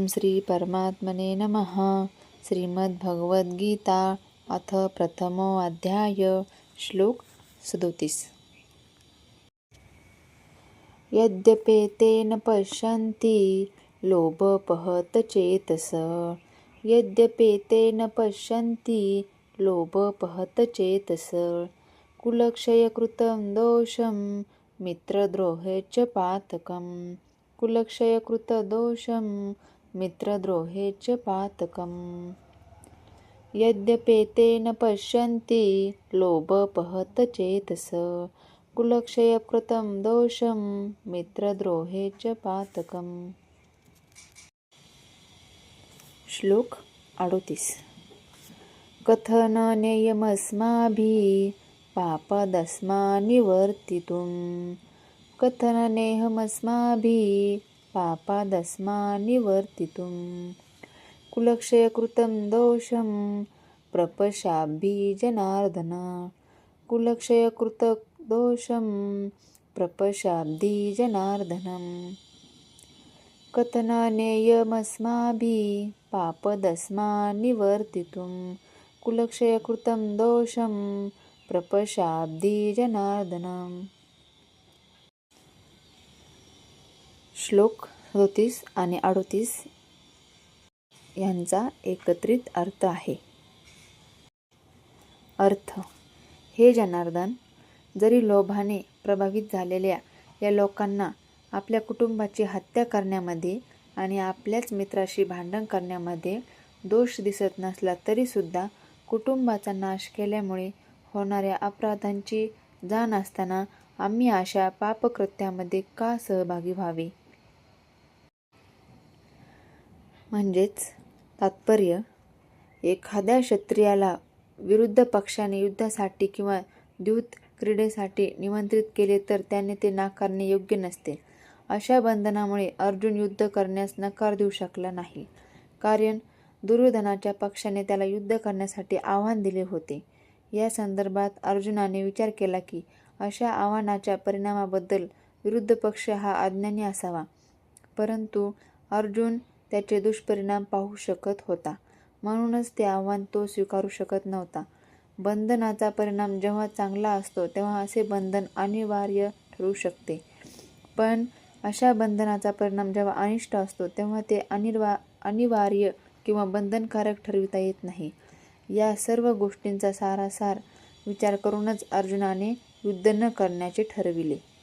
श्री परमात्मने नमः। श्रीमद्भगवद्गीता अथ प्रथमो अध्याय। श्लोक 37। यद्यपेतेन पश्यन्ति लोभपहत चेतस। यद्यपेतेन पश्यन्ति लोभपहत चेतस। कुलक्षयकृतं दोषं मित्रद्रोहे च पातकम्। कुलक्षयकृतदोषं मित्रद्रोहे च पातकम्। यद्यपेतेन पश्यन्ति लोभपहत चेतस। कुलक्षयकृतं दोषं मित्रद्रोहे च पातकम्। श्लोक 38। कथननेयमस्माभिः पापादस्मान्निवर्तितुम्। कथननेयमस्माभिः पापादस्मान्निवर्तितुम्। कुलक्षयकृतं दोषं प्रपश्याभिः जनार्दन। कुलक्षयकृतदोषं प्रपश्याभिः जनार्दनम्। कथननेयमस्माभिः पापादस्मान्निवर्तितुम्। कुलक्षयकृतं दोषं प्रपश्याभिः जनार्दनम्। श्लोक 37 आणि 38 यांचा एकत्रित अर्थ आहे. अर्थ: हे जनार्दन, जरी लोभाने प्रभावित झालेल्या या लोकांना आपल्या कुटुंबाची हत्या करण्यामध्ये आणि आपल्याच मित्राशी भांडण करण्यामध्ये दोष दिसत नसला तरीसुद्धा कुटुंबाचा नाश केल्यामुळे होणाऱ्या अपराधांची जाण असताना आम्ही अशा पापकृत्यामध्ये का सहभागी व्हावे? म्हणजेच तात्पर्य: एखाद्या क्षत्रियाला विरुद्ध पक्षाने युद्धासाठी किंवा द्यूत क्रीडेसाठी निमंत्रित केले तर त्याने ते नाकारणे योग्य नसते. अशा बंधनामुळे अर्जुन युद्ध करण्यास नकार देऊ शकला नाही, कारण दुर्योधनाच्या पक्षाने त्याला युद्ध करण्यासाठी आव्हान दिले होते. या संदर्भात अर्जुनाने विचार केला की अशा आव्हानाच्या परिणामाबद्दल विरुद्ध पक्ष हा अज्ञानी असावा, परंतु अर्जुन त्याचे दुष्परिणाम पाहू शकत होता, म्हणूनच ते आव्हान तो स्वीकारू शकत नव्हता. बंधनाचा परिणाम जेव्हा चांगला असतो तेव्हा असे बंधन अनिवार्य ठरू शकते, पण अशा बंधनाचा परिणाम जेव्हा अनिष्ट असतो तेव्हा ते अनिवार्य किंवा बंधनकारक ठरविता येत नाही. या सर्व गोष्टींचा सारासार विचार करूनच अर्जुनाने युद्ध न करण्याचे ठरविले.